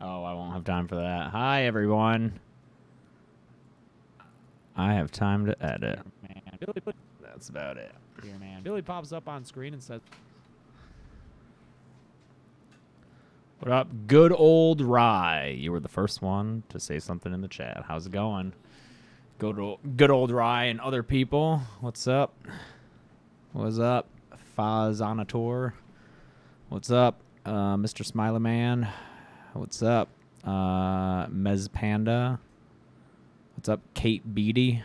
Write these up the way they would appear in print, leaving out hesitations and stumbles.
Oh, I won't have time for that. Hi, everyone. I have time to edit. Man, Billy, That's about it. here, man. Billy pops up on screen and says, What up? Good old Rye. You were the first one to say something in the chat. How's it going? Good old Rye and other people. What's up? What's up? Fazanator. What's up? Mr. Smiley Man. What's up? Mez Panda. What's up? Kate Beatty.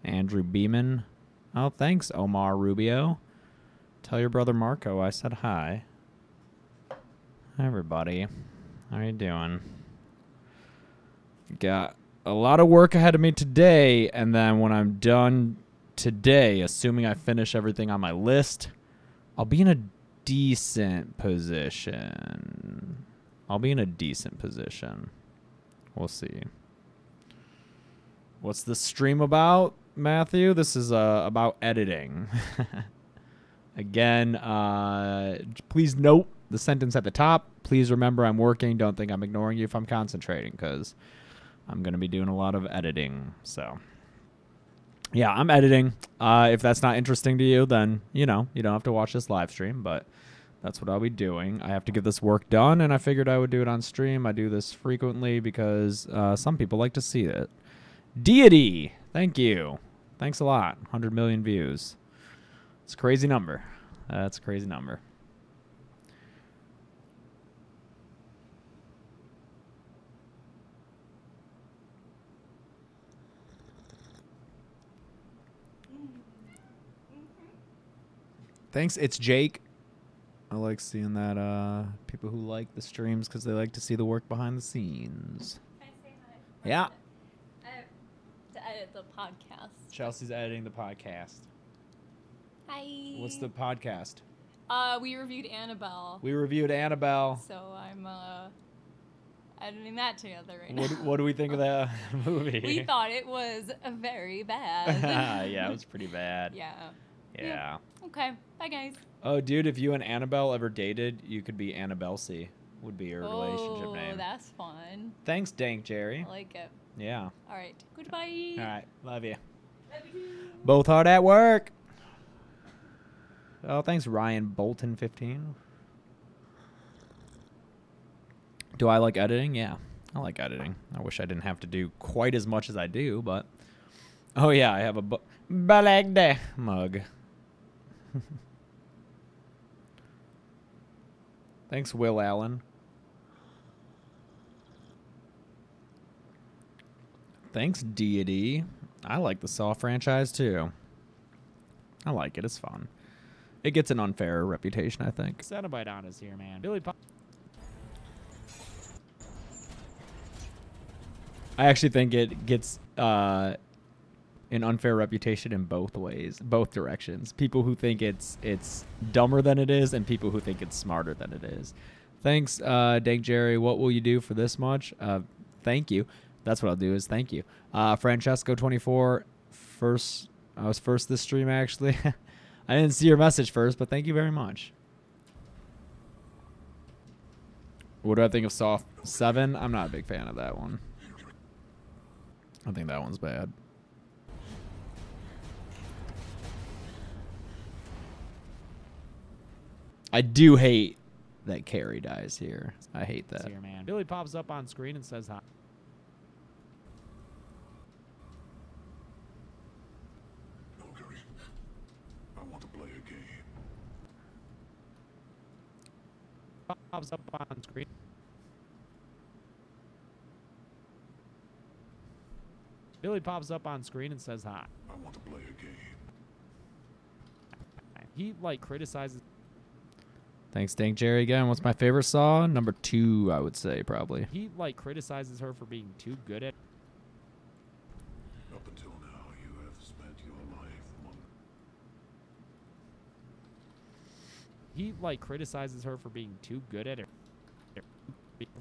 Andrew Beeman. Oh, thanks, Omar Rubio. Tell your brother Marco I said hi. Hi, everybody. How are you doing? Got a lot of work ahead of me today, and then when I'm done today, assuming I finish everything on my list, I'll be in a decent position. We'll see. What's the stream about, Matthew? This is about editing. Again, please note the sentence at the top. Please remember I'm working. Don't think I'm ignoring you if I'm concentrating, because I'm going to be doing a lot of editing. So, yeah, I'm editing. If that's not interesting to you, then, you know, you don't have to watch this live stream, but that's what I'll be doing. I have to get this work done, and I figured I would do it on stream. I do this frequently because some people like to see it. Deity, thank you. Thanks a lot. 100 million views. It's a crazy number. That's a crazy number. Thanks, it's Jake. I like seeing that people who like the streams because they like to see the work behind the scenes. Can I say hi? Yeah. I have to edit the podcast. Chelsea's editing the podcast. Hi. What's the podcast? We reviewed Annabelle. We reviewed Annabelle. So I'm editing that together right now. What do we think of that movie? We thought it was very bad. Yeah, it was pretty bad. Yeah. Okay. Bye, guys. Oh, dude, if you and Annabelle ever dated, you could be Annabelle C. Would be your relationship name. Oh, that's fun. Thanks, Dank Jerry. I like it. Yeah. All right. Goodbye. All right. Love you. Love you too. Both hard at work. Oh, thanks, Ryan Bolton 15. Do I like editing? Yeah, I like editing. I wish I didn't have to do quite as much as I do, but... Oh, yeah, I have a Balagde mug. Thanks, Will Allen. Thanks, Deity. I like the Saw franchise, too. I like it. It's fun. It gets an unfair reputation, I think. Cenobite on us here, man. Billy pop. I actually think it gets an unfair reputation in both ways, both directions. People who think it's dumber than it is, and people who think it's smarter than it is. Thanks, Dank Jerry. What will you do for this much? Thank you. That's what I'll do is thank you. Francesco24, first. I was first this stream, actually. I didn't see your message first, but thank you very much. What do I think of Saw 7? I'm not a big fan of that one. I think that one's bad. I do hate that Carrie dies here. I hate that. Here, man. Billy pops up on screen and says hi. Pops up on screen. Billy pops up on screen and says hi. I want to play a game. He like criticizes. Thanks, Dank Jerry again. What's my favorite Saw? Number 2, I would say, probably. He like criticizes her for being too good at. Up until now, you have spent your life among. He like criticizes her for being too good at it.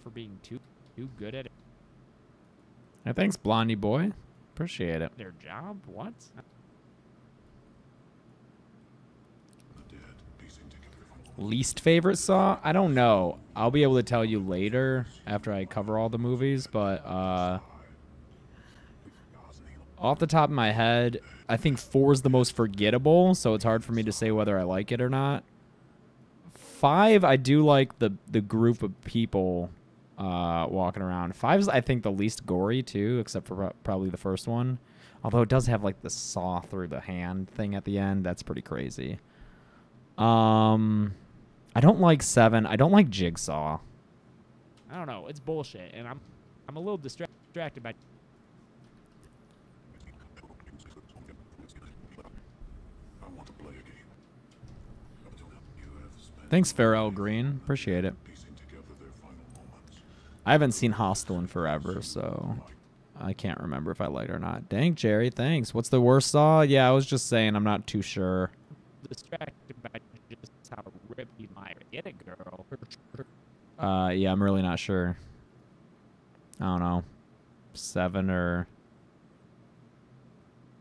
For being too good at it. Hey, thanks, Blondie boy. Appreciate it. Their job? What? The dead piecing together from Least favorite Saw? I don't know. I'll be able to tell you later after I cover all the movies, but off the top of my head, I think 4 is the most forgettable, so it's hard for me to say whether I like it or not. 5, I do like the group of people walking around. 5 is, I think, the least gory, too, except for probably the first one. Although it does have, like, the saw through the hand thing at the end. That's pretty crazy. I don't like 7. I don't like Jigsaw. I don't know. It's bullshit, and I'm a little distracted by. I want to play a game. Up until now, you have spent Thanks, Farrell Green. Appreciate it. piecing together their final moments. I haven't seen Hostel in forever, so I can't remember if I like it or not. Dang, Jerry, thanks. What's the worst Saw? Yeah, I was just saying I'm not too sure. Distracted by just how ripped you might get it, girl. Yeah, I'm really not sure. I don't know. 7 or...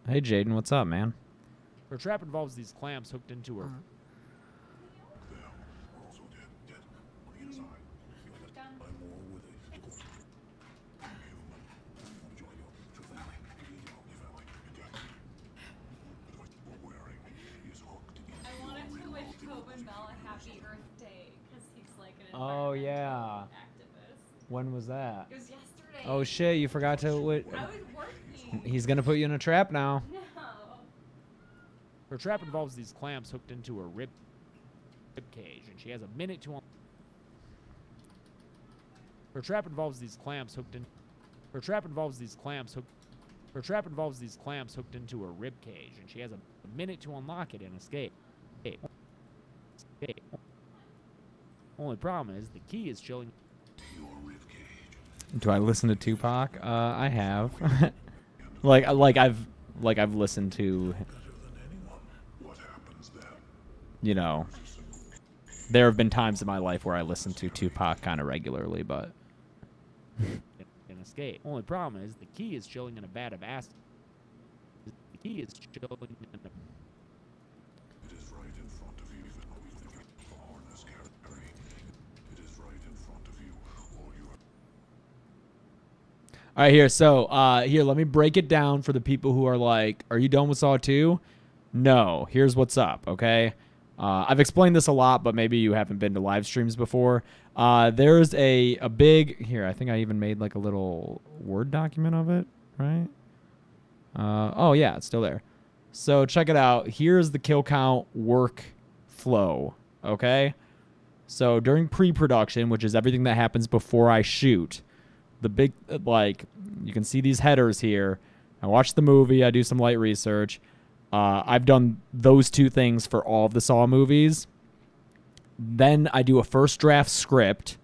Hey, Jaden, what's up, man? Her trap involves these clamps hooked into her. Them are also dead on the inside. I'm more with it. Human. Enjoy your family. Your family. Your death. The device you're wearing is hooked into I wanted to wish Tobin Bell a happy Earth Day because he's like an Oh, environmental yeah. activist. When was that? It was yesterday. Oh, shit, you forgot to... I was working. He's gonna put you in a trap now. No. Her trap involves these clamps hooked into her rib cage, and she has a minute to. Her trap involves these clamps hooked in. Her trap involves these clamps hooked. Her trap involves these clamps hooked into her rib cage, and she has a minute to unlock it and escape. Escape. Only problem is the key is chilling. your ribcage. Do I listen to Tupac? I have. like I've listened to, Better than anyone. What happens then? you know, there have been times in my life where I listen to Tupac kind of regularly, but And escape. Only problem is the key is chilling in a vat of acid. The key is chilling in a. It is right in front of you, even though the harness carry. It is right in front of you, or you are. all right, here. So, here, let me break it down for the people who are like, "Are you done with Saw 2?" No. Here's what's up. Okay. I've explained this a lot, but maybe you haven't been to live streams before. There's a big here. I think I even made like a little Word document of it, right? Oh yeah, it's still there. So check it out. Here's the kill count workflow. Okay. So during pre-production, which is everything that happens before I shoot, the big like you can see these headers here. I watch the movie. I do some light research. I've done those 2 things for all of the Saw movies. Then I do a first draft script,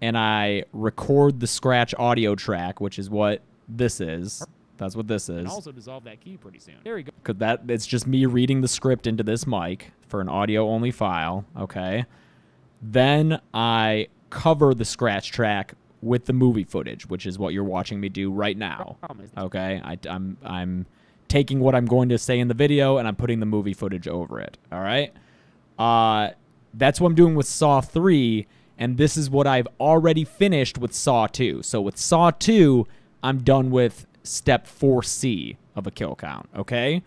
and I record the scratch audio track, which is what this is. That's what this And is. also dissolve that key pretty soon. There we go. Cause it's just me reading the script into this mic for an audio-only file. Okay. Then I cover the scratch track with the movie footage, which is what you're watching me do right now. Problem is Okay, I'm taking what I'm going to say in the video and I'm putting the movie footage over it. All right, that's what I'm doing with Saw 3, and this is what I've already finished with Saw 2. So with Saw 2, I'm done with step 4C of a kill count. Okay,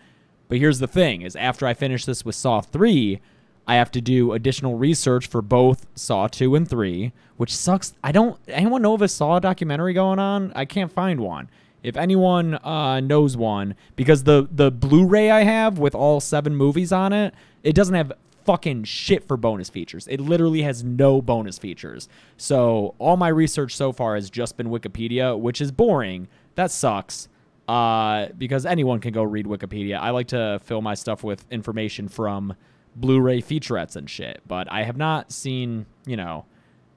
but here's the thing: is after I finish this with Saw 3, I have to do additional research for both Saw 2 and 3, which sucks. Anyone know of a Saw documentary going on? I can't find one. If anyone knows one, because the Blu-ray I have with all 7 movies on it, it doesn't have fucking shit for bonus features. It literally has no bonus features. So all my research so far has just been Wikipedia, which is boring. That sucks. Because anyone can go read Wikipedia. I like to fill my stuff with information from Blu-ray featurettes and shit, but I have not seen,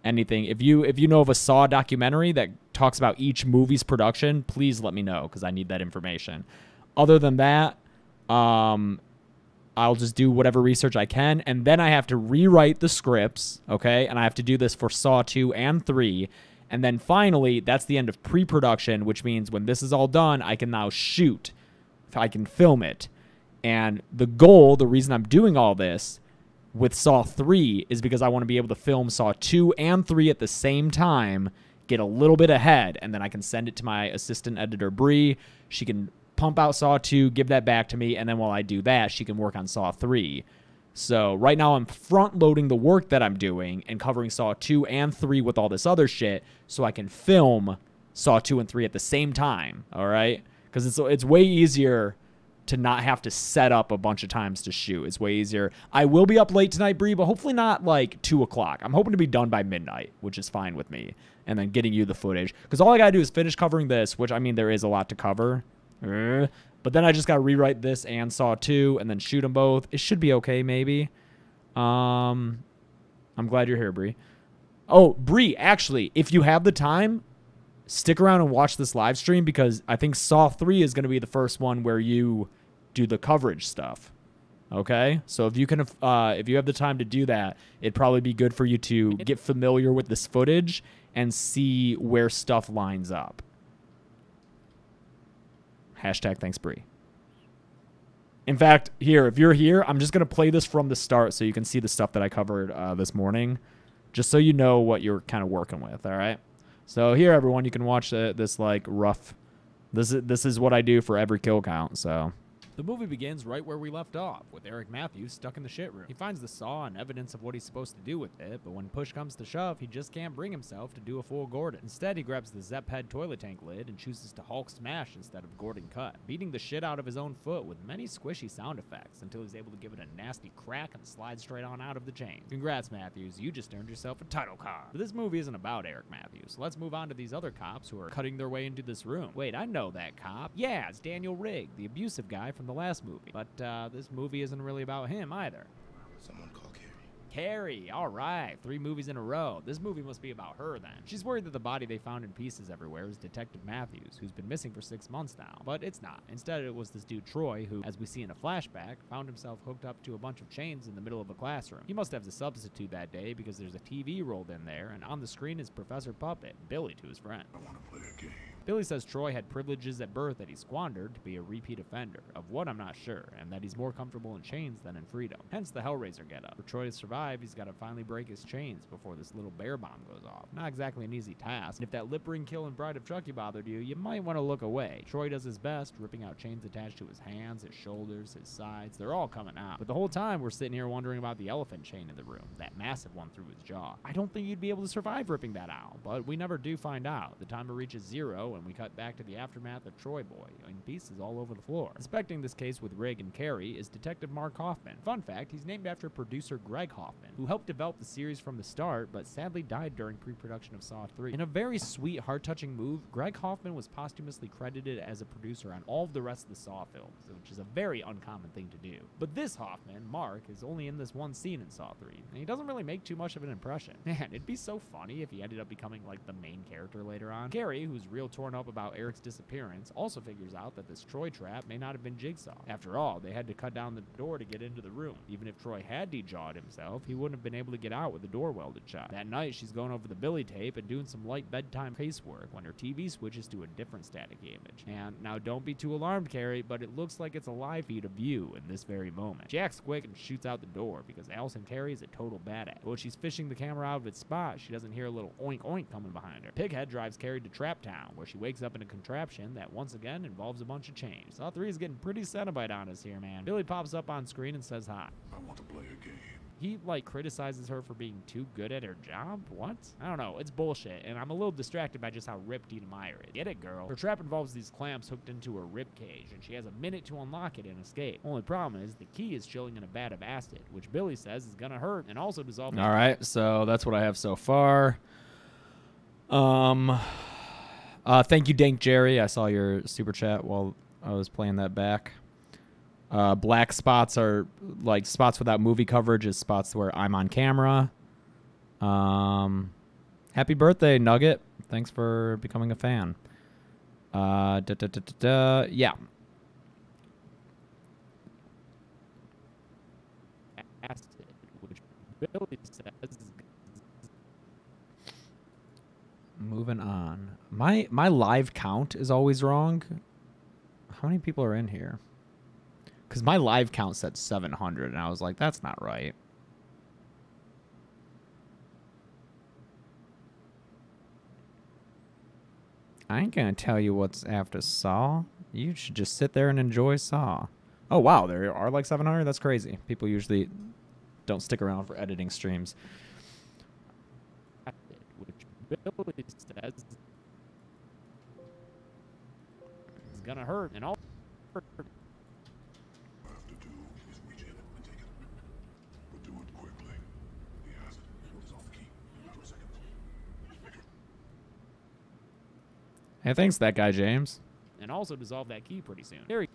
anything. If you know of a Saw documentary that talks about each movie's production, please let me know because I need that information. Other than that, I'll just do whatever research I can, and then I have to rewrite the scripts, okay? And I have to do this for Saw 2 and 3. And then finally, that's the end of pre-production, which means when this is all done, I can now shoot. I can film it. And the goal, the reason I'm doing all this, with Saw 3 is because I want to be able to film Saw 2 and 3 at the same time, get a little bit ahead, and then I can send it to my assistant editor, Bree. She can pump out Saw 2, give that back to me, and then while I do that, she can work on Saw 3. So right now I'm front-loading the work that I'm doing and covering Saw 2 and 3 with all this other shit so I can film Saw 2 and 3 at the same time, all right? Because it's way easier to not have to set up a bunch of times to shoot. It's way easier. I will be up late tonight, Bree, but hopefully not like 2 o'clock. I'm hoping to be done by midnight, which is fine with me, and then getting you the footage. Because all I got to do is finish covering this, which, I mean, there is a lot to cover. But then I just got to rewrite this and Saw 2 and then shoot them both. It should be okay, maybe. I'm glad you're here, Bree. Oh, Bree, actually, if you have the time, stick around and watch this live stream because I think Saw 3 is going to be the first one where you do the coverage stuff. Okay? So if you can, if you have the time to do that, it'd probably be good for you to get familiar with this footage and see where stuff lines up. Hashtag thanks, Bree. In fact, here, if you're here, I'm just going to play this from the start so you can see the stuff that I covered this morning, just so you know what you're kind of working with, all right? So here, everyone, you can watch this, like, rough... This is what I do for every kill count, so... The movie begins right where we left off, with Eric Matthews stuck in the shit room. He finds the saw and evidence of what he's supposed to do with it, but when push comes to shove, he just can't bring himself to do a full Gordon. Instead, he grabs the Zepp head toilet tank lid and chooses to Hulk smash instead of Gordon cut, beating the shit out of his own foot with many squishy sound effects until he's able to give it a nasty crack and slide straight on out of the chain. Congrats, Matthews, you just earned yourself a title card. But this movie isn't about Eric Matthews. Let's move on to these other cops who are cutting their way into this room. Wait, I know that cop. Yeah, it's Daniel Rigg, the abusive guy from the last movie. But this movie isn't really about him either. Someone call Carrie. Carrie, all right, 3 movies in a row. This movie must be about her then. She's worried that the body they found in pieces everywhere is Detective Matthews, who's been missing for 6 months now. But it's not. Instead, it was this dude Troy, who, as we see in a flashback, found himself hooked up to a bunch of chains in the middle of a classroom. He must have the substitute that day because there's a TV rolled in there, and on the screen is Professor Puppet, Billy to his friend. I want to play a game. Billy says Troy had privileges at birth that he squandered to be a repeat offender, of what I'm not sure, and that he's more comfortable in chains than in freedom. Hence the Hellraiser getup. For Troy to survive, he's got to finally break his chains before this little bear bomb goes off. Not exactly an easy task, and if that lip ring kill in Bride of Chucky bothered you, you might want to look away. Troy does his best, ripping out chains attached to his hands, his shoulders, his sides. They're all coming out. But the whole time, we're sitting here wondering about the elephant chain in the room, that massive one through his jaw. I don't think you'd be able to survive ripping that out, but we never do find out. The timer reaches 0, and we cut back to the aftermath of Troy Boy, in pieces all over the floor. Inspecting this case with Rigg and Carrie is Detective Mark Hoffman. Fun fact, he's named after producer Greg Hoffman, who helped develop the series from the start, but sadly died during pre-production of Saw 3. In a very sweet, heart-touching move, Greg Hoffman was posthumously credited as a producer on all of the rest of the Saw films, which is a very uncommon thing to do. But this Hoffman, Mark, is only in this one scene in Saw 3, and he doesn't really make too much of an impression. Man, it'd be so funny if he ended up becoming like the main character later on. Carrie, who's real torn up about Eric's disappearance, also figures out that this Troy trap may not have been Jigsaw. After all, they had to cut down the door to get into the room. Even if Troy had de-jawed himself, he wouldn't have been able to get out with the door welded shut. That night, she's going over the Billy tape and doing some light bedtime casework when her TV switches to a different static image. And now don't be too alarmed, Carrie, but it looks like it's a live feed of you in this very moment. She acts quick and shoots out the door because Allison Carey is a total badass. But when she's fishing the camera out of its spot, she doesn't hear a little oink oink coming behind her. Pighead drives Carrie to Trap Town, where she wakes up in a contraption that once again involves a bunch of chains. Saw 3 is getting pretty Cenobite on us here, man. Billy pops up on screen and says hi. I want to play a game. He, like, criticizes her for being too good at her job? What? I don't know. It's bullshit, and I'm a little distracted by just how ripped Dina Meyer is. Get it, girl. Her trap involves these clamps hooked into her rib cage, and she has a minute to unlock it and escape. Only problem is the key is chilling in a vat of acid, which Billy says is gonna hurt and also dissolve. All right, so that's what I have so far. Thank you, Dank Jerry. I saw your super chat while I was playing that back. Black spots are like spots without movie coverage is spots where I'm on camera. Happy birthday, Nugget. Thanks for becoming a fan. Yeah. Acid, which Billy says is Moving on. My live count is always wrong. How many people are in here? Because my live count said 700, and I was like, that's not right. I ain't gonna tell you what's after Saw. You should just sit there and enjoy Saw. Oh, wow. There are like 700? That's crazy. People usually don't stick around for editing streams. Which Billy says is gonna hurt, and all All I have to do is reach in and take it. But do it quickly. The acid will dissolve the key in under a second. Hey, thanks, that guy, James. and also dissolve that key pretty soon. There he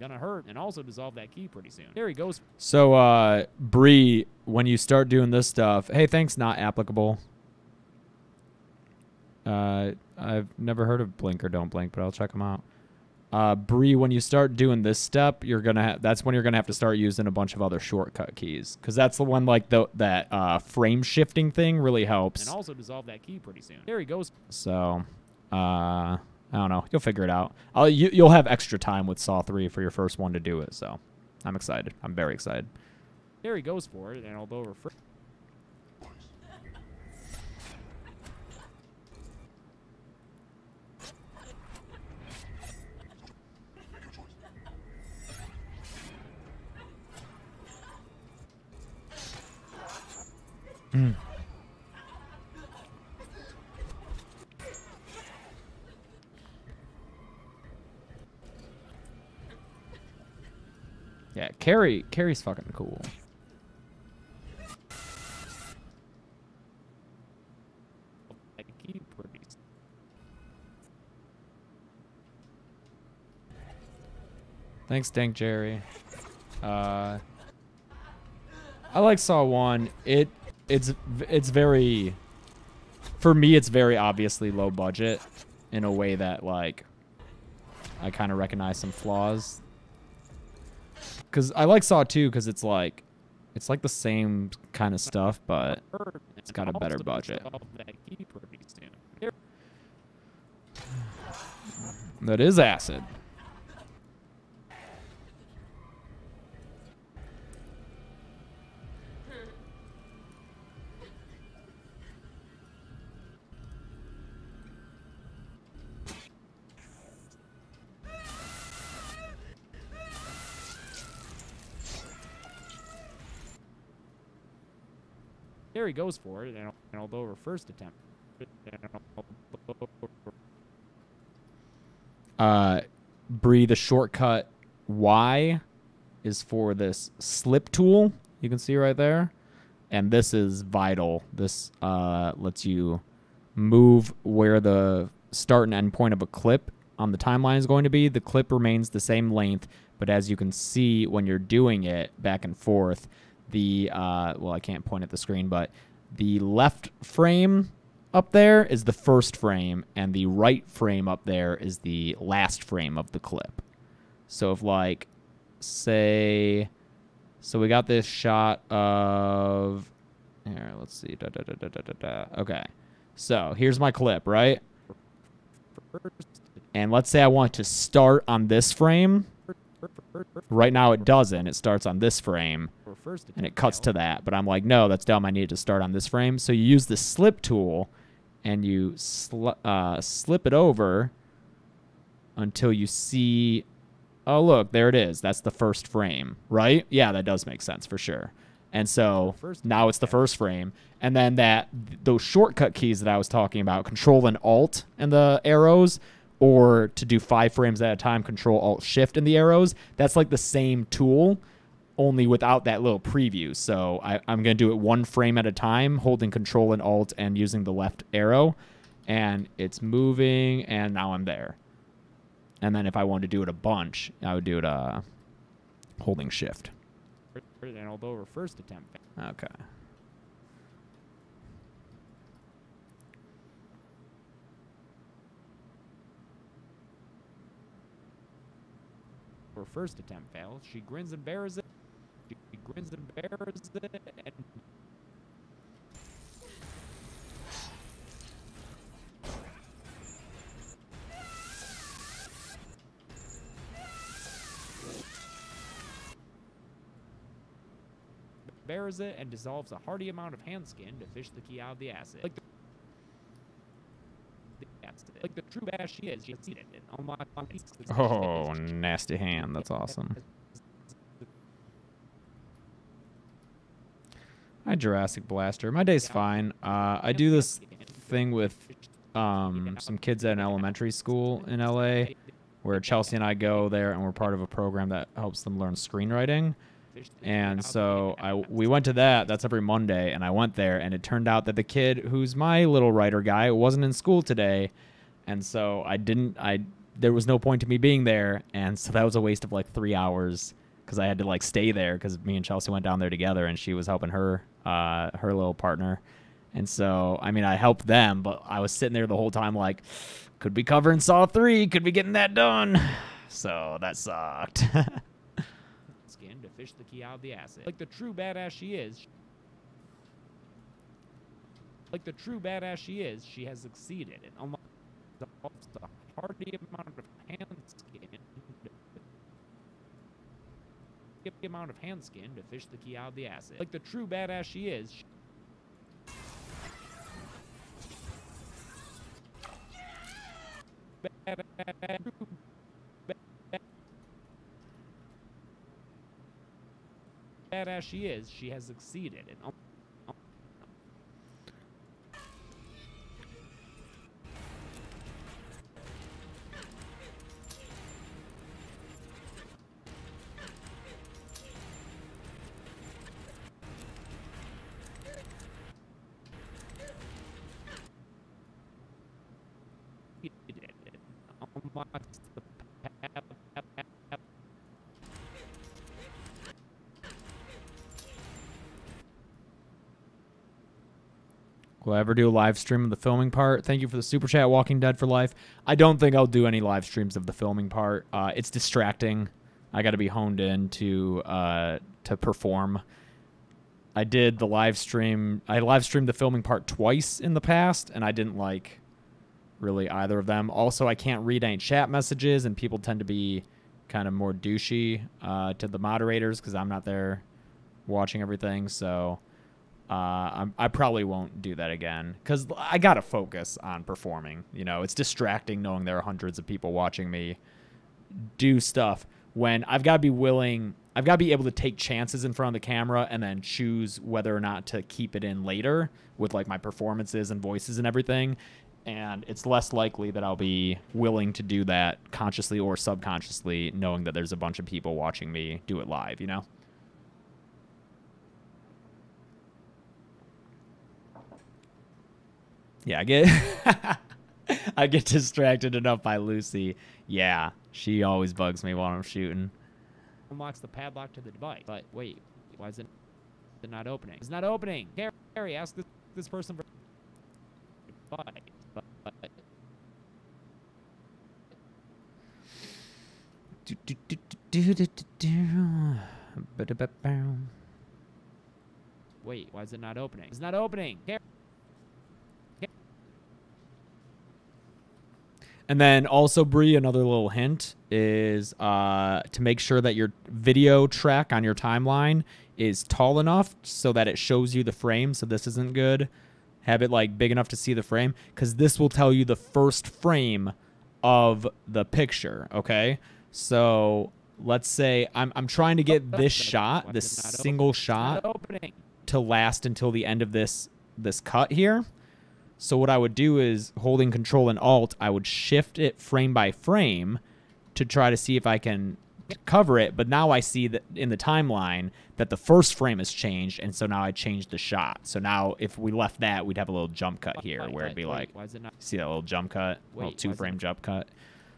gonna hurt, and also dissolve that key pretty soon. There he goes. So, Bree, when you start doing this stuff, hey, thanks, not applicable. I've never heard of Blink or Don't Blink, but I'll check them out. Bree, when you start doing this step, you're gonna that's when you're gonna have to start using a bunch of other shortcut keys, because that's the one like that frame shifting thing really helps. And also dissolve that key pretty soon. There he goes. So, I don't know. You'll figure it out. You'll have extra time with Saw 3 for your first one to do it. So, I'm excited. I'm very excited. There he goes for it, and although we're Yeah, Carrie's fucking cool. that key pretty soon. Thanks, Dank Jerry. I like Saw 1. It's very, for me, it's very obviously low budget in a way that, like, I kind of recognize some flaws. Because I like Saw 2 because it's like the same kind of stuff, but it's got a better budget. That is acid. There he goes for it, and although her first attempt. Bree, the shortcut Y is for this slip tool. You can see right there. And this is vital. This lets you move where the start and end point of a clip on the timeline is going to be. The clip remains the same length, but as you can see when you're doing it back and forth, the well, I can't point at the screen, but the left frame up there is the first frame, and the right frame up there is the last frame of the clip. So if, like, say, so we got this shot of, here, let's see, okay. So here's my clip, right? And let's say I want to start on this frame. Right now it doesn't. It starts on this frame, and it cuts to that. But I'm like, no, that's dumb. I need it to start on this frame. So you use the slip tool, and you slip it over until you see, oh, look, there it is. That's the first frame, right? Yeah, that does make sense for sure. And so now it's the first frame. And then those shortcut keys that I was talking about, Control and Alt and the arrows, or to do 5 frames at a time, Control Alt Shift in the arrows, that's like the same tool, only without that little preview. So I'm going to do it 1 frame at a time, holding Control and Alt and using the left arrow. And it's moving, and now I'm there. And then if I wanted to do it a bunch, I would do it holding Shift. And although her first attempt. Okay. Her first attempt fails. She grins and bears it. She grins and bears it, and bears it and dissolves a hearty amount of hand skin to fish the key out of the acid. Like the acid. Like the true badass she is, she succeeded in unlocking these. Oh, nasty hand. That's awesome. Hi, Jurassic Blaster. My day's fine. I do this thing with some kids at an elementary school in LA where Chelsea and I go there, and we're part of a program that helps them learn screenwriting. And so we went to that. That's every Monday, and I went there, and it turned out that the kid who's my little writer guy wasn't in school today, and so there was no point to me being there, and so that was a waste of like 3 hours because I had to like stay there because me and Chelsea went down there together, and she was helping her little partner. And so, I mean, I helped them, but I was sitting there the whole time like, could be covering Saw 3, could be getting that done. So that sucked. Skin to fish the key out of the acid. Like the true badass she is. Like the true badass she is, she has succeeded in unlocking the hardy amount of hand skin. The amount of hand skin to fish the key out of the acid. Like the true badass she is. Badass she is, she has succeeded in Will I ever do a live stream of the filming part? Thank you for the super chat, Walking Dead for Life. I don't think I'll do any live streams of the filming part. It's distracting. I got to be honed in to perform. I did the live stream. I live streamed the filming part twice in the past, and I didn't like really either of them. Also, I can't read any chat messages, and people tend to be kind of more douchey to the moderators because I'm not there watching everything. So I probably won't do that again because I got to focus on performing. You know, it's distracting knowing there are hundreds of people watching me do stuff when I've got to be willing. I've got to be able to take chances in front of the camera and then choose whether or not to keep it in later with like my performances and voices and everything. And it's less likely that I'll be willing to do that consciously or subconsciously, knowing that there's a bunch of people watching me do it live, you know? Yeah, I get distracted enough by Lucy. Yeah, she always bugs me while I'm shooting. Unlocks the padlock to the device. But wait, why is it not opening? It's not opening. Gary, ask this person for device. Wait, why is it not opening? It's not opening. And then also, Bree, another little hint is to make sure that your video track on your timeline is tall enough so that it shows you the frame. So this isn't good. Have it like big enough to see the frame because this will tell you the first frame of the picture. Okay, so let's say I'm trying to get this shot, this single shot, to last until the end of this cut here. So what I would do is holding Control and Alt, I would shift it frame by frame to try to see if I can cover it. But now I see that in the timeline that the first frame has changed, and so now I changed the shot. So now if we left that, we'd have a little jump cut here where it'd be like, see that little jump cut, little 2-frame jump cut.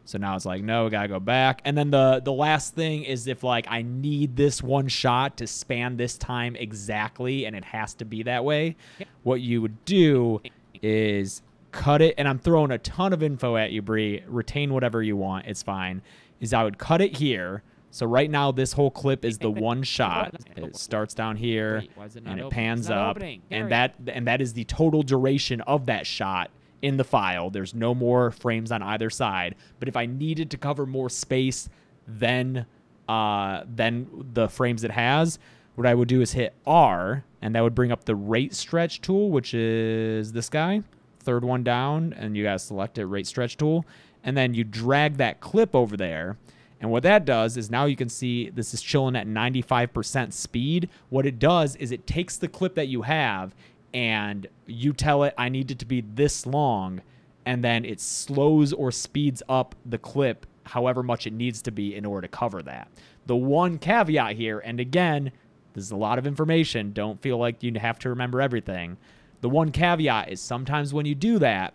So now it's like, no, we gotta go back. And then the last thing is if like I need this one shot to span this time exactly, and it has to be that way, what you would do is cut it, and I'm throwing a ton of info at you, Bree. Retain whatever you want. It's fine. Is I would cut it here. So right now this whole clip is the one shot. It starts down here and it pans up, and that is the total duration of that shot in the file. There's no more frames on either side. But if I needed to cover more space than the frames it has, what I would do is hit R, and that would bring up the rate stretch tool, which is this guy, third one down, and you gotta select it, rate stretch tool, and then you drag that clip over there. And what that does is now you can see this is chilling at 95% speed. What it does is it takes the clip that you have and you tell it, I need it to be this long, and then it slows or speeds up the clip however much it needs to be in order to cover that. The one caveat here, and again, this is a lot of information, don't feel like you have to remember everything. The one caveat is sometimes when you do that,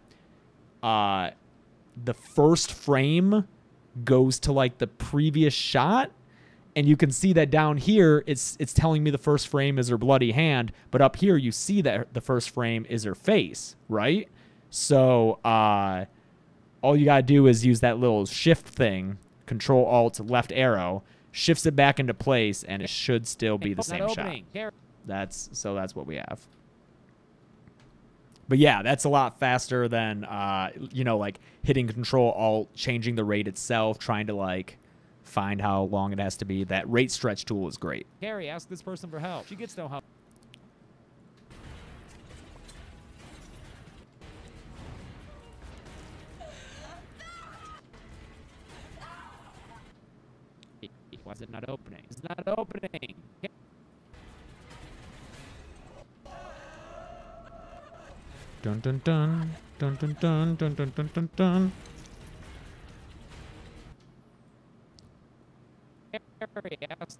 the first frame goes to like the previous shot, and you can see that down here it's telling me the first frame is her bloody hand, but up here you see that the first frame is her face, right? So all you gotta do is use that little shift thing, Control Alt left arrow, shifts it back into place, and it should still be the same shot. That's what we have. But yeah, that's a lot faster than, you know, like hitting Control Alt, changing the rate itself, trying to like find how long it has to be. That rate stretch tool is great. Carrie, ask this person for help. She gets no help. Why is it not opening? It's not opening. Dun dun dun dun dun dun dun dun dun dun dun. Carrie, ask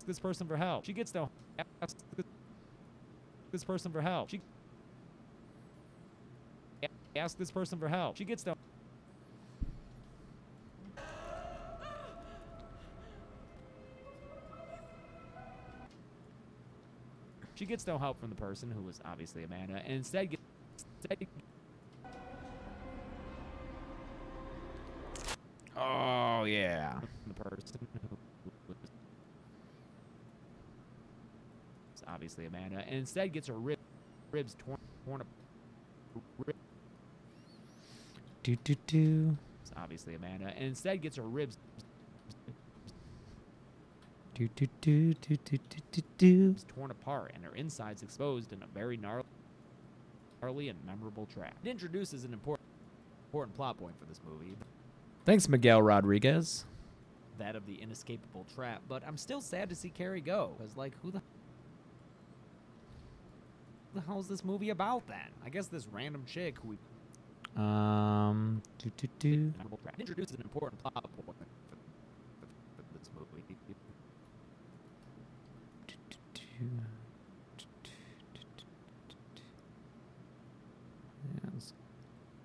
this person for help. She gets no ask this person for help. She ask this person for help. She gets no. She gets no help from the person who was obviously Amanda, and instead gets Oh yeah. the person who was obviously Amanda, and instead gets her ribs torn apart. Do do do. It's obviously Amanda, and instead gets her ribs Do do do do do do do do. torn apart and her insides exposed in a very gnarly and memorable trap. It introduces an important plot point for this movie. Thanks, Miguel Rodriguez. That of the inescapable trap, but I'm still sad to see Carrie go. Because, like, who the hell is this movie about then? I guess this random chick who we Do do do. It introduces an important plot point for this movie. Yes.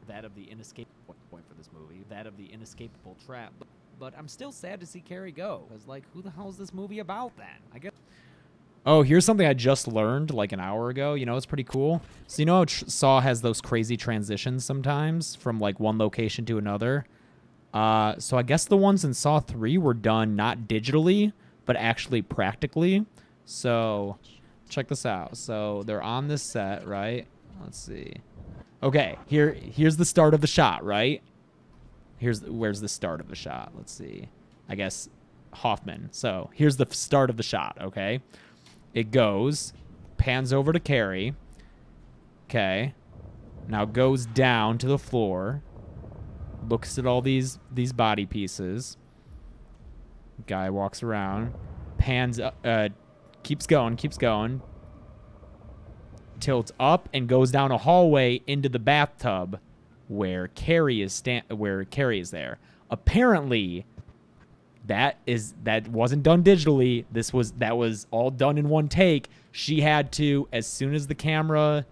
That of the inescapable point for this movie. That of the inescapable trap. But I'm still sad to see Carrie go. Because, like, who the hell is this movie about then? I guess. Oh, here's something I just learned like an hour ago. You know, it's pretty cool. So you know how Saw has those crazy transitions sometimes from like one location to another? So I guess the ones in Saw 3 were done not digitally, but actually practically. So check this out. So they're on this set, right? Let's see. Okay, here's the start of the shot, right? Where's the start of the shot? Let's see. I guess Hoffman. So here's the start of the shot, okay? It goes, pans over to Carrie. Okay. Now goes down to the floor. Looks at all these body pieces. Guy walks around. Pans keeps going. Tilts up and goes down a hallway into the bathtub where Carrie is there. Apparently that wasn't done digitally. That was all done in one take. She had to, as soon as the camera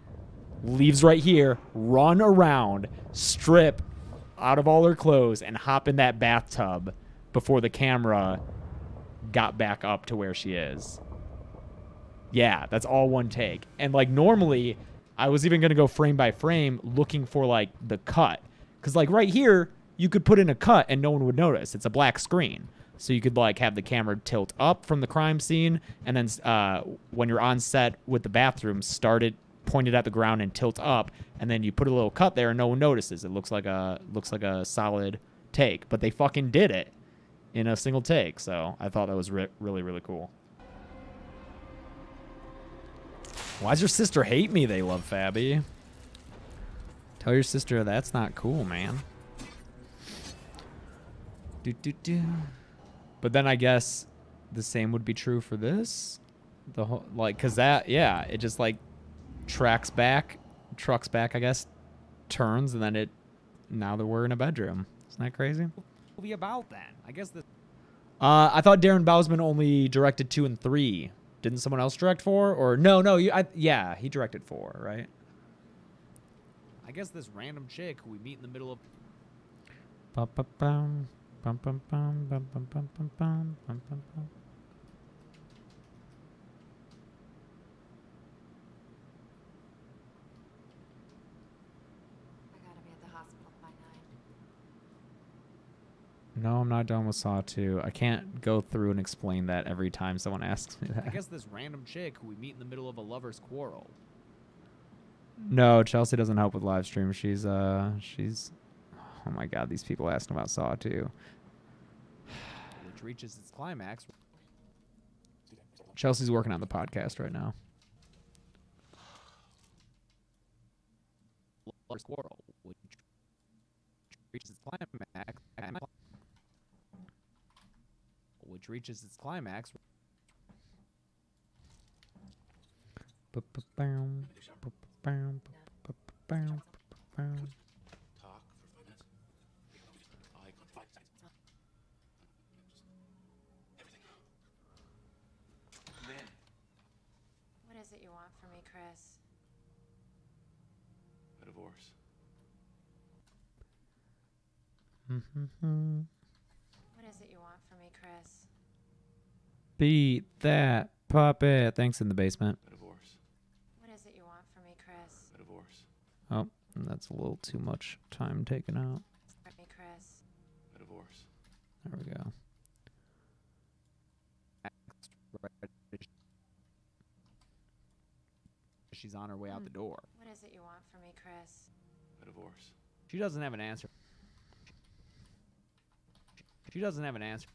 leaves right here, run around, strip out of all her clothes, and hop in that bathtub before the camera got back up to where she is. Yeah, that's all one take. And like normally, I was even gonna go frame by frame looking for like the cut. Cause like right here, you could put in a cut and no one would notice. It's a black screen. So you could like have the camera tilt up from the crime scene, and then when you're on set with the bathroom, start it pointed at the ground and tilt up, and then you put a little cut there and no one notices. It looks like a solid take, but they fucking did it in a single take. So I thought that was really, really cool. Why does your sister hate me? They love Fabby. Tell your sister that's not cool, man. But then I guess the same would be true for this. The whole, like, cause that, yeah, it just like trucks back, I guess, turns, and then now that we're in a bedroom. Isn't that crazy? Movie about then. I guess the. I thought Darren Bousman only directed 2 and 3. Didn't someone else direct 4? Or no, yeah, he directed 4, right? I guess this random chick who we meet in the middle of. Ba-ba-bum. Bum, bum, bum, bum, bum, bum, bum, bum, bum, bum, bum. I gotta be at the hospital by 9. No, I'm not done with Saw 2. I can't go through and explain that every time someone asks me that. I guess this random chick who we meet in the middle of a lover's quarrel. No, Chelsea doesn't help with live stream. She's oh my god, these people asking about Saw 2. Which reaches its climax. Chelsea's working on the podcast right now. Lover's quarrel. Which reaches its climax. Which reaches its climax. Talk for 5 minutes. I got 5 seconds. Everything. Then. What is it you want from me, Chris? A divorce. What is it you want from me, Chris? Beat that puppet. Thanks in the basement. A divorce. What is it you want from me, Chris? A divorce. Oh, that's a little too much time taken out. From me, Chris. A divorce. There we go. She's on her way out the door. What is it you want from me, Chris? A divorce. She doesn't have an answer. She doesn't have an answer.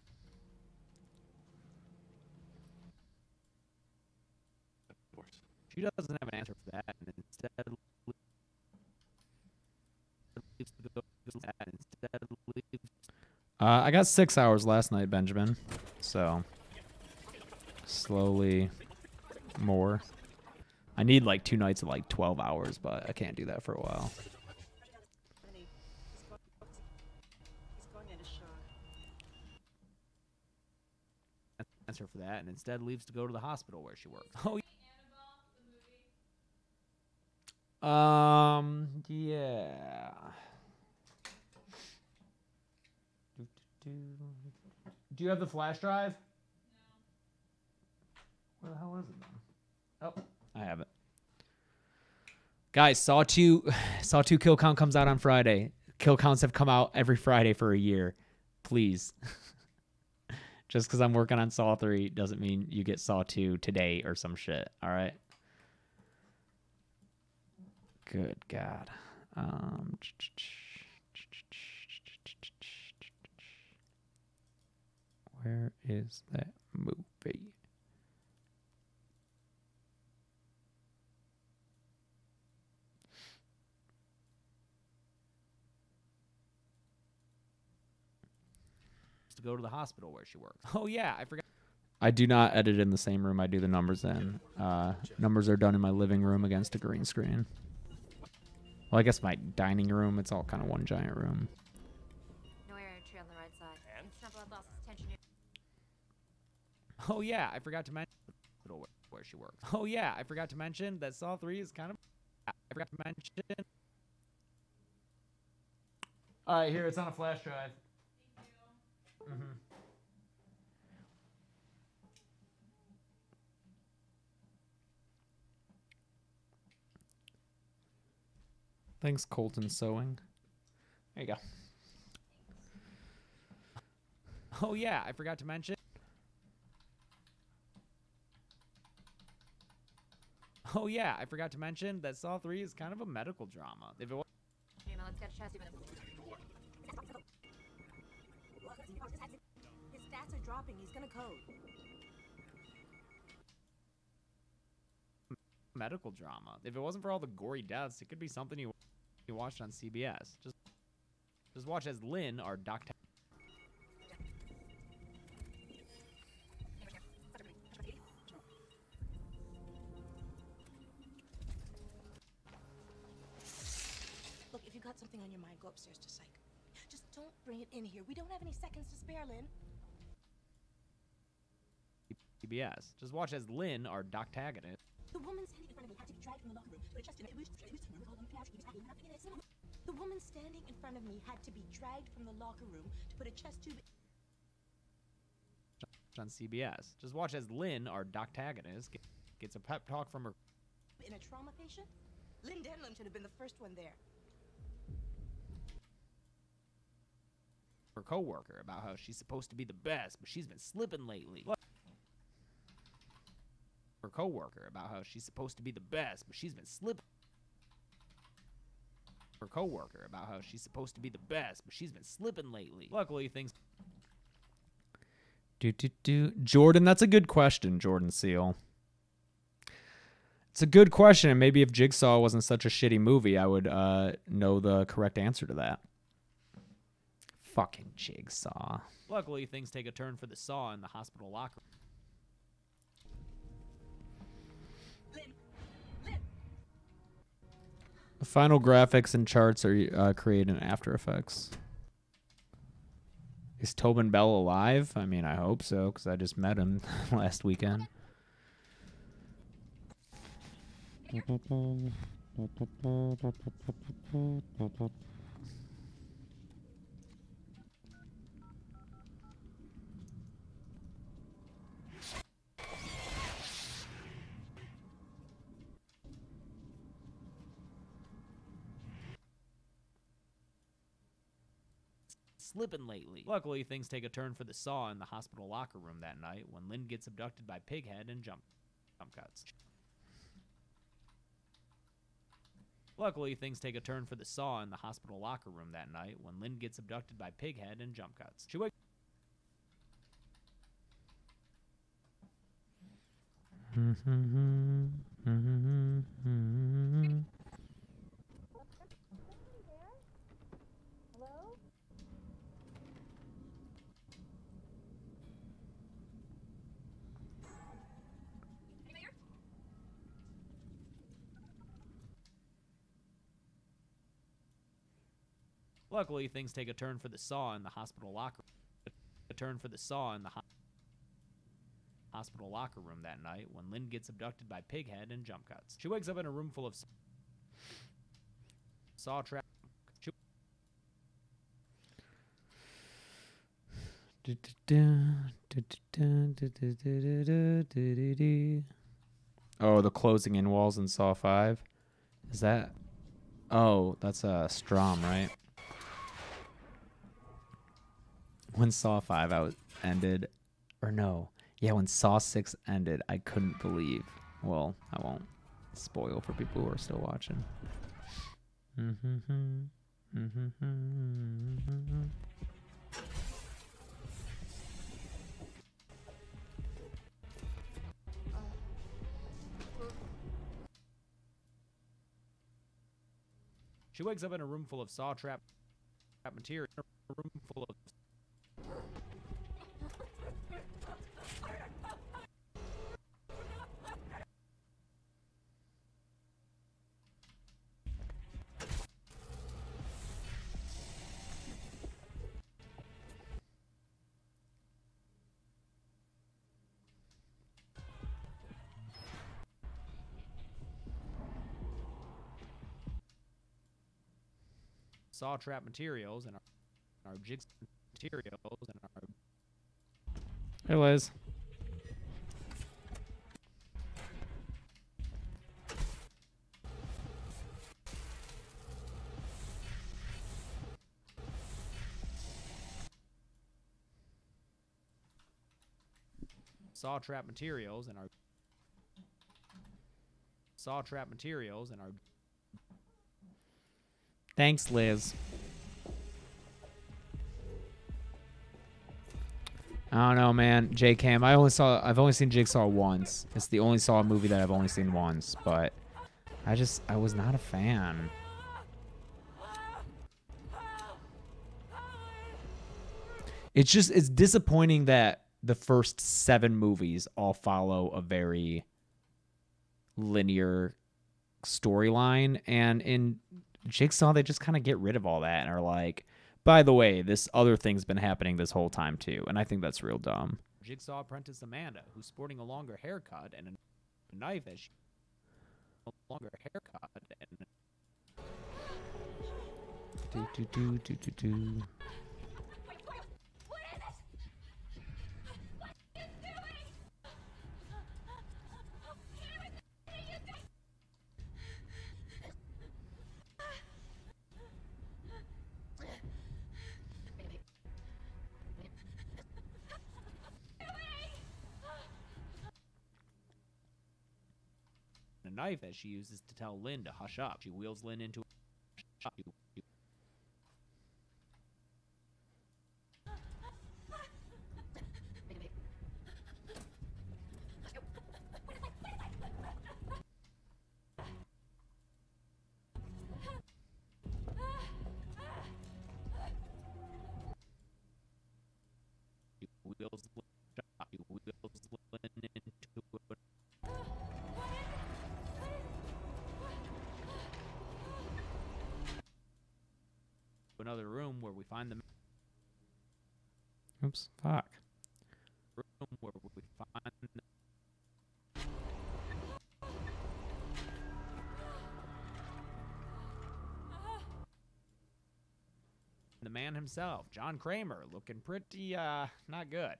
A divorce. She doesn't have an answer for that, and instead I got 6 hours last night, Benjamin. So slowly more. I need like 2 nights of like 12 hours, but I can't do that for a while. He's going into shock. answer for that, and instead leaves to go to the hospital where she works. Oh, Yeah. Do you have the flash drive? No. Where the hell is it then? Oh, I have it. Guys, Saw 2 kill count comes out on Friday. Kill counts have come out every Friday for a year. Please. Just because I'm working on Saw 3 doesn't mean you get Saw 2 today or some shit. All right? Good God. Where is that movie? to go to the hospital where she works. Oh yeah, I forgot. I do not edit in the same room I do the numbers in. Numbers are done in my living room against a green screen. Well, I guess my dining room, it's all kind of one giant room. No area tree on the right side. And? It's not blood loss, it's tension. Oh yeah, I forgot to mention where she works. Oh yeah, I forgot to mention that Saw 3 is kind of. I forgot to mention. All right, here, it's on a flash drive. Mm-hmm. Thanks, Colton Sewing. There you go. Oh yeah, I forgot to mention. Oh yeah, I forgot to mention that Saw 3 is kind of a medical drama. If it was Hey, let's get a chest. His stats are dropping. He's gonna code. a medical drama, if it wasn't for all the gory deaths, it could be something you watched on CBS. Just watch as Lynn, our doctor. Look, if you got something on your mind, go upstairs to psych. Just don't bring it in here. We don't have any seconds to spare, Lynn. CBS. Just watch as Lynn, our doctagonist. The woman standing in front of me had to be dragged from the locker room. But just the woman standing in front of me had to be dragged from the locker room to put a chest tube On CBS. Just watch as Lynn, our doctagonist, gets a pep talk from in a trauma patient. Lynn Denlam should have been the first one there. her coworker about how she's supposed to be the best, but she's been slipping lately. Her coworker about how she's supposed to be the best, but she's been slipping. Her coworker about how she's supposed to be the best, but she's been slipping lately. Luckily, things. Jordan, that's a good question, Jordan Seal. It's a good question, and maybe if Jigsaw wasn't such a shitty movie, I would know the correct answer to that. Fucking Jigsaw. Luckily, things take a turn for the Saw in the hospital locker room. The final graphics and charts are created in After Effects. Is Tobin Bell alive? I mean, I hope so, because I just met him last weekend. Slipping lately. Luckily, things take a turn for the Saw in the hospital locker room that night when Lynn gets abducted by Pighead and jump cuts. Luckily, things take a turn for the Saw in the hospital locker room that night when Lynn gets abducted by Pighead and jump cuts. She wakes. Luckily, things take a turn for the Saw in the hospital locker. A turn for the Saw in the hospital locker room that night when Lynn gets abducted by Pighead and jump cuts. She wakes up in a room full of Saw trap. Oh, the closing in walls in Saw 5. Is that? Oh, that's Strom, right? When Saw 5 ended, or no, yeah, when Saw 6 ended, I couldn't believe. Well, I won't spoil for people who are still watching. She wakes up in a room full of Saw trap material. A room full of Saw trap materials and our jigs materials and our. Hey, Liz. saw trap materials and our Thanks, Liz. I don't know, man. J-Cam. I've only seen Jigsaw once. It's the only Saw movie that I've only seen once, but I was not a fan. It's disappointing that the first 7 movies all follow a very linear storyline, and in Jigsaw they just kind of get rid of all that and are like, by the way, this other thing's been happening this whole time too, and I think that's real dumb. Jigsaw apprentice Amanda, who's sporting a longer haircut and a knife as she Do. a knife as she uses to tell Lynn to hush up. She wheels Lynn into another room where we find the Oops, fuck. room where we find the man himself, John Kramer, looking pretty not good.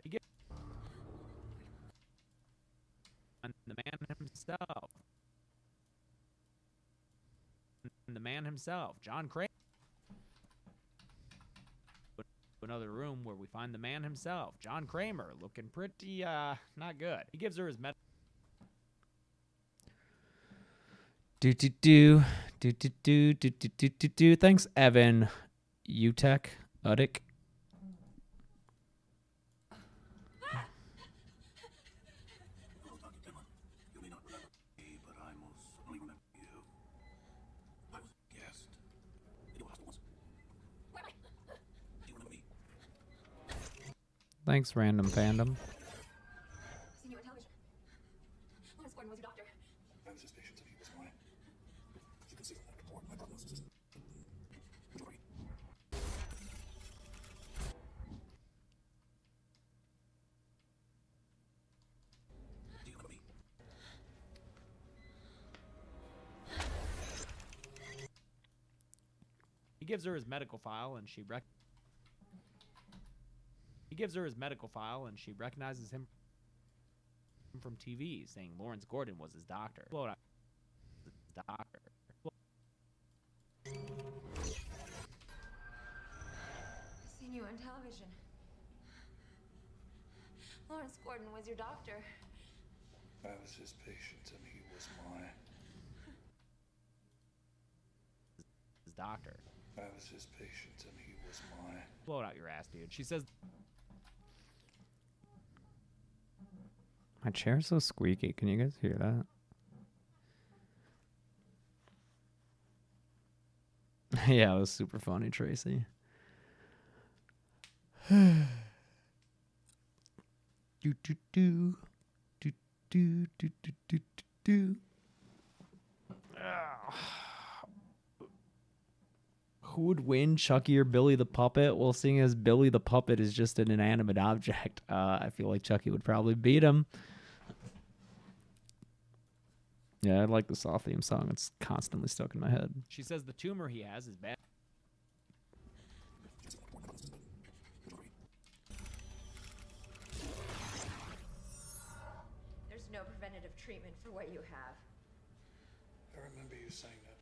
The man himself, John Kramer. Another room where we find the man himself, John Kramer, looking pretty not good. He gives her his Do. Thanks, Evan. Utek. Udik. Well, Dr. Dillon, you may not remember me, but I most certainly remember you. I was a guest in your house once. Do you remember me? Thanks, random fandom. Seen you on television. Lawrence Gordon was your doctor. I was suspicious of you was mine. You can see from that report my prognosis is great. Do you remember me? He gives her his medical file and she recognizes him from TV, saying Lawrence Gordon was his doctor. Seen you on television. Lawrence Gordon was your doctor. I was his patient and he was mine. His doctor. I was his patient and he was mine. Blow it out your ass, dude. She says My chair's so squeaky. Can you guys hear that? Yeah, it was super funny, Tracy. Who would win, Chucky or Billy the Puppet? Well, seeing as Billy the Puppet is just an inanimate object, I feel like Chucky would probably beat him. Yeah, I like the Saw theme song. It's constantly stuck in my head. she says the tumor he has is bad. There's no preventative treatment for what you have. I remember you saying that.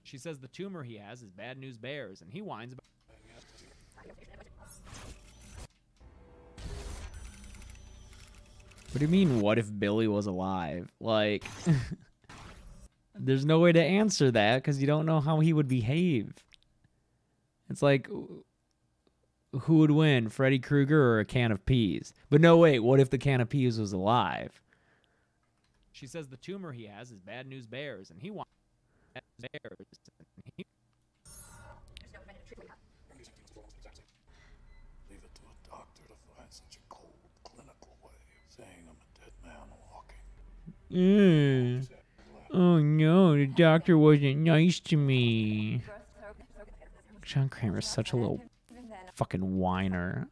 She says the tumor he has is bad news bears, and he whines about What do you mean, what if Billy was alive? Like, there's no way to answer that because you don't know how he would behave. It's like, who would win, Freddy Krueger or a can of peas? But no, wait, what if the can of peas was alive? She says the tumor he has is bad news bears, and he wants bad news bears. And he There's no preventative treatment. Leave it to a doctor to find such a cold, clinical way of saying I'm a dead man walking. Oh no, the doctor wasn't nice to me. John Kramer's such a little fucking whiner.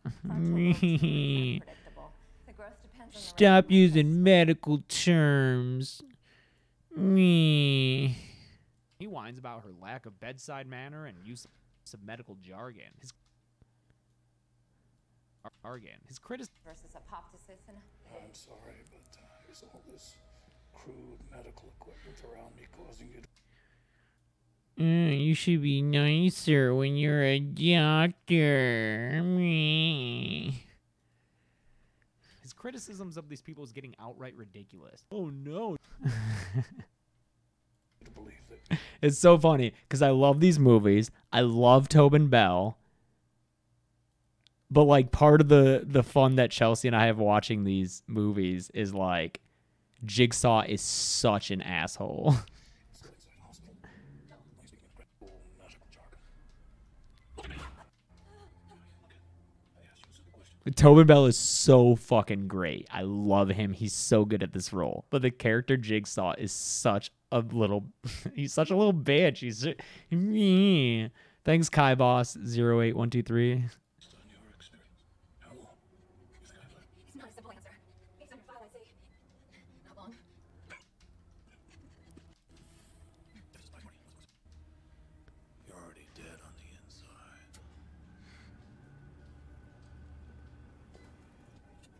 Stop using medical terms. Me. He whines about her lack of bedside manner and use of medical jargon. His criticism Versus apoptosis and I'm sorry, but is all this crude medical equipment around me causing you to... You should be nicer when you're a doctor. Me. His criticisms of these people is getting outright ridiculous. Oh no. to believe that It's so funny because I love these movies. I love Tobin Bell. But like part of the fun that Chelsea and I have watching these movies is like Jigsaw is such an asshole. Tobin Bell is so fucking great. I love him. He's so good at this role. But the character Jigsaw is such a little he's such a little bitch. He's Thanks Kai Boss 08123. it's not a simple answer. Based on your file, I'd say not long. you're already dead on the inside.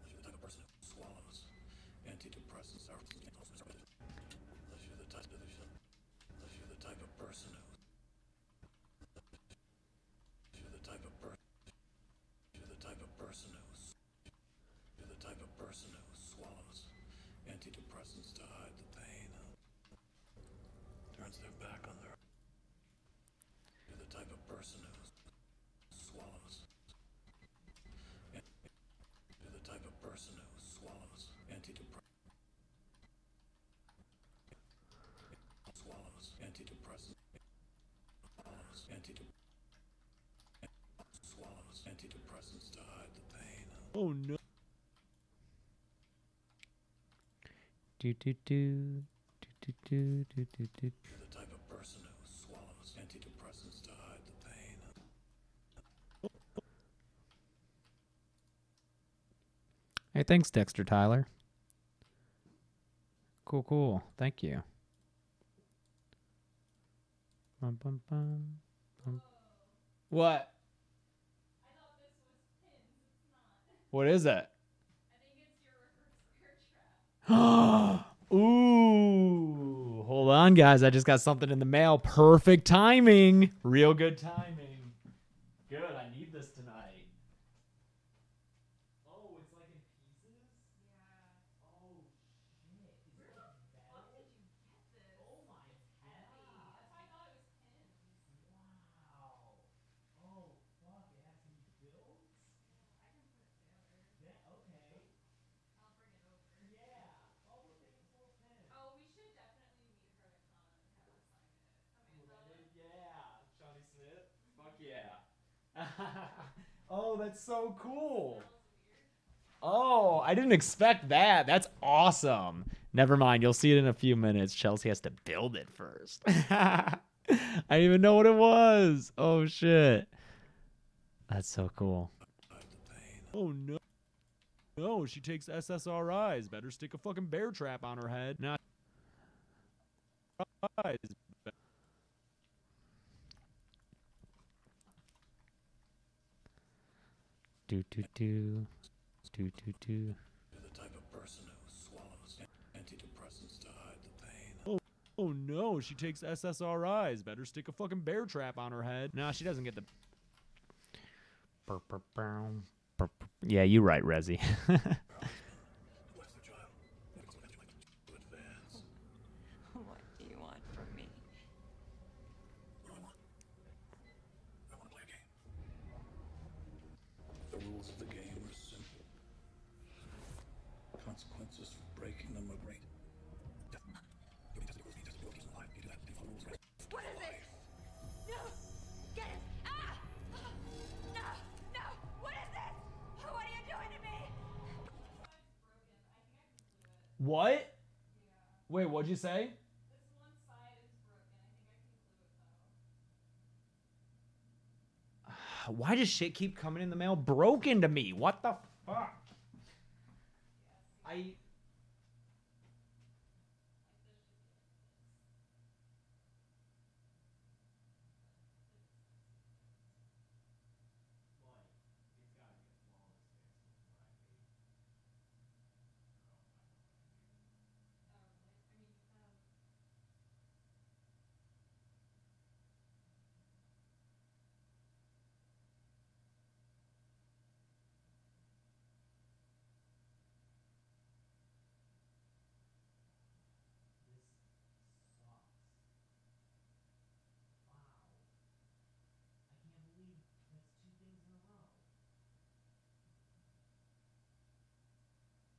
You're the type of person who swallows antidepressants unless you're the type of person who you're the type of person you're the type of person who swallows antidepressants to hide the pain and turns their back on their... You're the type of person who swallows... You're the type of person who swallows antidepressants. Swallows antidepressants. Swallows antidepressants to hide the pain. Oh no. Do do do do do do do do. You're the type of person who swallows antidepressants to hide the pain. Hey, thanks, Dexter Tyler. Cool, cool. Thank you. Bum, bum, bum, bum. What? What is it? Ooh, hold on, guys. I just got something in the mail. Perfect timing. Real good timing. Good. I need this tonight. Oh, it's like in pieces? Yeah. Oh, shit. Is it like metal? Where the fuck did you get this? Oh, my heavy. That's why I thought it was pins. Wow. Oh, fuck. It has some builds? I can put it together. Yeah, okay. I'll bring it over. Yeah. Oh, we're making full pins. Oh, we should definitely meet her at con and have her sign it. Amanda. Yeah. Johnny Smith? Fuck yeah. Oh, that's so cool. Oh, I didn't expect that. That's awesome. Never mind. You'll see it in a few minutes. Chelsea has to build it first. I didn't even know what it was. Oh, shit. That's so cool. Oh no. No, she takes SSRIs. Better stick a fucking bear trap on her head. Not Do, do, do. Do, do, do. You're the type of person who swallows antidepressants to hide the pain. Oh no, she takes SSRIs. Better stick a fucking bear trap on her head. Nah, she doesn't get the... Yeah, you're right, Rezi. What's the job on my brain. Death. You'll be tested to tested to keep them alive. You do that, and follow the rules the rest. What is this? No! Get it! Ah! No! No! What is this? What are you doing to me? What? Wait, what'd you say? This one side is broken. I think I can glue it though. Why does shit keep coming in the mail broken to me? What the fuck? I. I think so.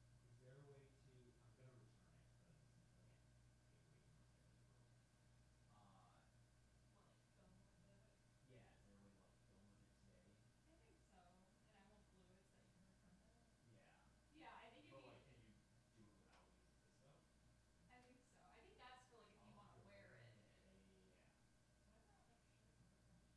And I won't glue it so that you can return it. Yeah, I think if you. I think so. I think that's for like if you want to wear it. Why is that like shit on the front?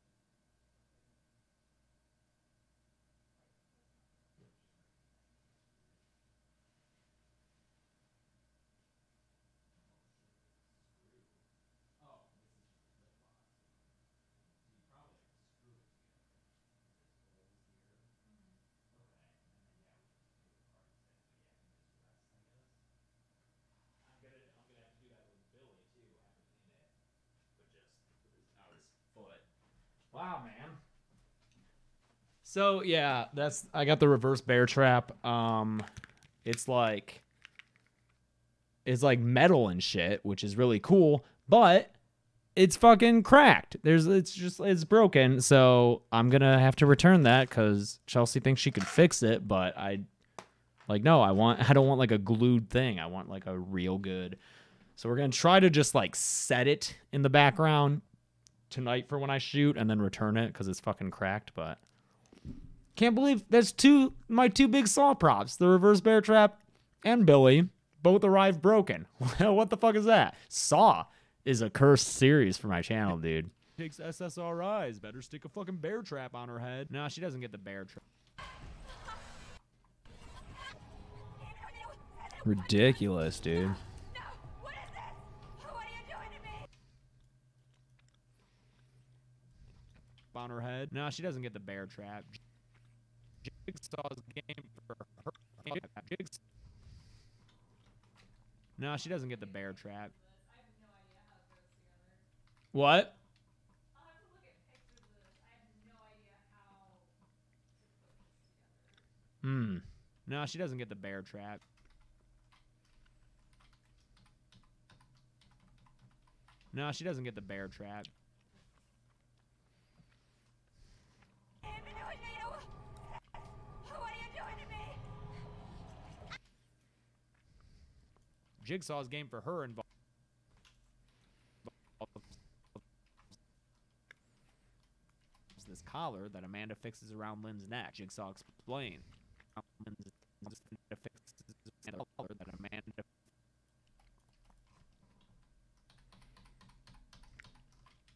Wow, man. So yeah, I got the reverse bear trap. It's like metal and shit, which is really cool, but it's fucking cracked. It's broken. So I'm gonna have to return that because Chelsea thinks she could fix it, but I don't want like a glued thing. I want like a real good. So we're gonna try to just like set it in the background tonight for when I shoot and then return it because it's fucking cracked. But can't believe that's my two big Saw props, the reverse bear trap and Billy, both arrived broken. What the fuck is that? Saw is a cursed series for my channel, dude. Takes SSRIs. Better stick a fucking bear trap on her head. No, she doesn't get the bear trap. Ridiculous, dude. No! What is this? What are you doing to me? On her head. No, she doesn't get the bear trap. Jigsaw's game for her. No, she doesn't get the bear trap. I have no idea how it goes together. What? I'll have to look at pictures of this. I have no idea how to put this together. No, she doesn't get the bear trap. No, she doesn't get the bear trap. What are you doing to me? Jigsaw's game for her involves this collar that Amanda fixes around Lynn's neck. Jigsaw explains.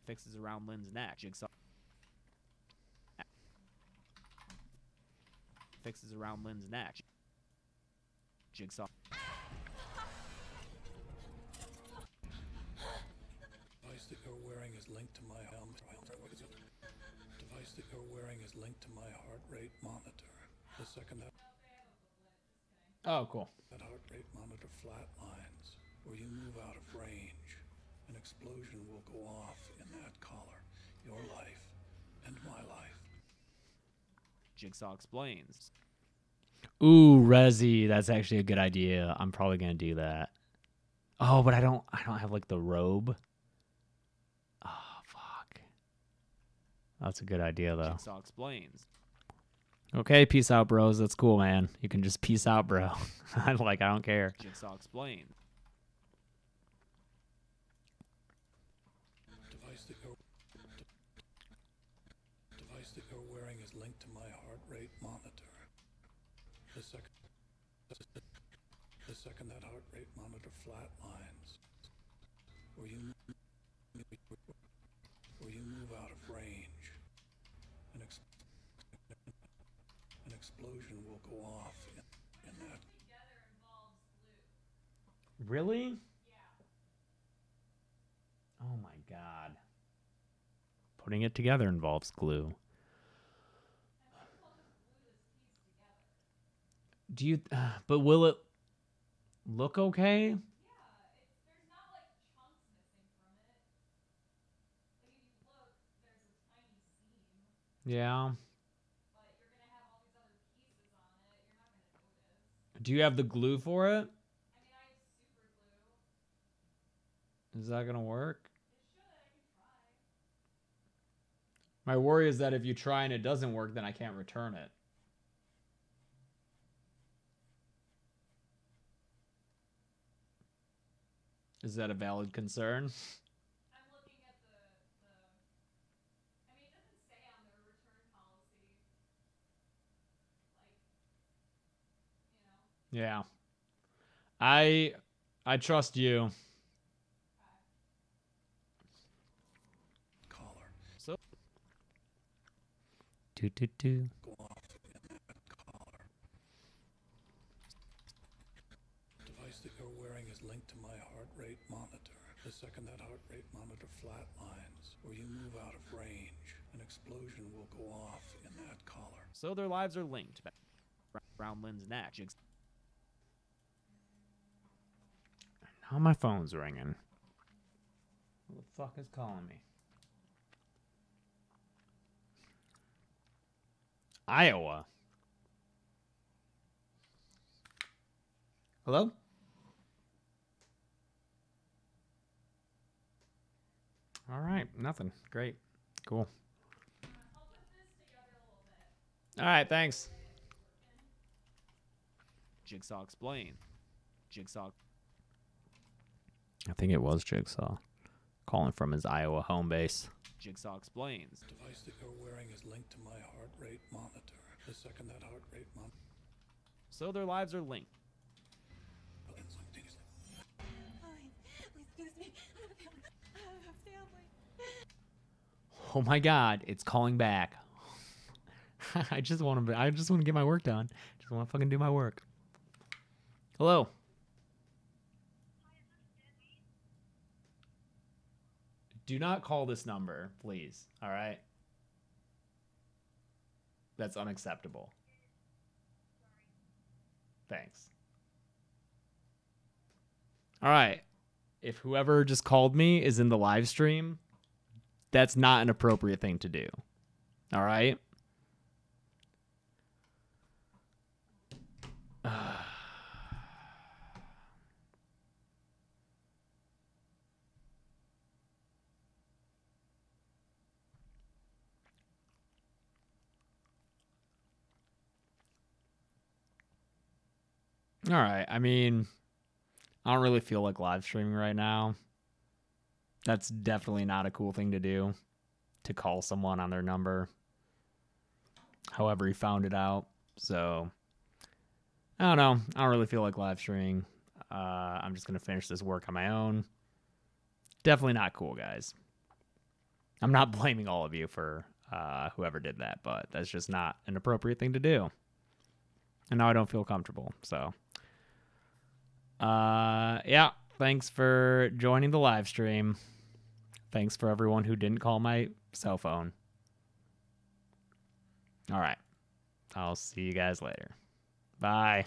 Fixes around Lynn's neck. Jigsaw fixes around Lynn's neck. Jigsaw. Device that you're wearing is linked to my Device that you're wearing is linked to my heart rate monitor. The second that Oh, cool. heart rate monitor flatlines, or you move out of range, an explosion will go off in that collar. Your life and my life. Jigsaw explains. Ooh, Resi, that's actually a good idea. I'm probably gonna do that. Oh, but I don't have like the robe. Oh, fuck. That's a good idea though. Jigsaw explains. Okay, peace out, bros. That's cool, man. You can just peace out, bro. I don't care. Jigsaw explains. Device that you're wearing is linked to my heart rate monitor. The second that heart rate monitor flatlines, or you move out of range, an explosion will go off in that. Really? Oh my god. Putting it together involves glue. Do you... but will it look okay? There's not like chunks missing from it. Like if you look, there's a tiny seam, Yeah. but you're gonna have all these other pieces on it. You're not gonna notice. Do you have the glue for it? I mean, I have super glue. Is that gonna work? It should. I can try. My worry is that if you try and it doesn't work, then I can't return it. Is that a valid concern? I'm looking at the. I mean, it doesn't say on their return policy. Like, you know. Yeah. I trust you. Collar. So Do do do. Go off in that collar. Device that you're wearing is linked to my heart rate monitor. The second that heart rate monitor flatlines, or you move out of range, an explosion will go off in that collar. So their lives are linked. Around Lynn's neck. Now my phone's ringing. Who the fuck is calling me? Iowa. Hello? All right, nothing. Great. Cool. I'll put this together a little bit. All right, thanks. Jigsaw explained. Jigsaw. I think it was Jigsaw calling from his Iowa home base. Jigsaw explains. Device that you're wearing is linked to my heart rate monitor. The second that heart rate monitor So their lives are linked. simultaneously. Please, excuse me. I have a family. Oh my God, it's calling back. I just want to get my work done. Just want to fucking do my work. Hello. Do not call this number, please. All right? That's unacceptable. Thanks. All right. If whoever just called me is in the live stream, that's not an appropriate thing to do. All right? All right. I mean, I don't really feel like live streaming right now. That's definitely not a cool thing to do, to call someone on their number. However he found it out. So, I don't know. I don't really feel like live streaming. I'm just going to finish this work on my own. Definitely not cool, guys. I'm not blaming all of you for whoever did that, but that's just not an appropriate thing to do. And now I don't feel comfortable, so... yeah, thanks for joining the live stream. Thanks for everyone who didn't call my cell phone. All right. I'll see you guys later. Bye.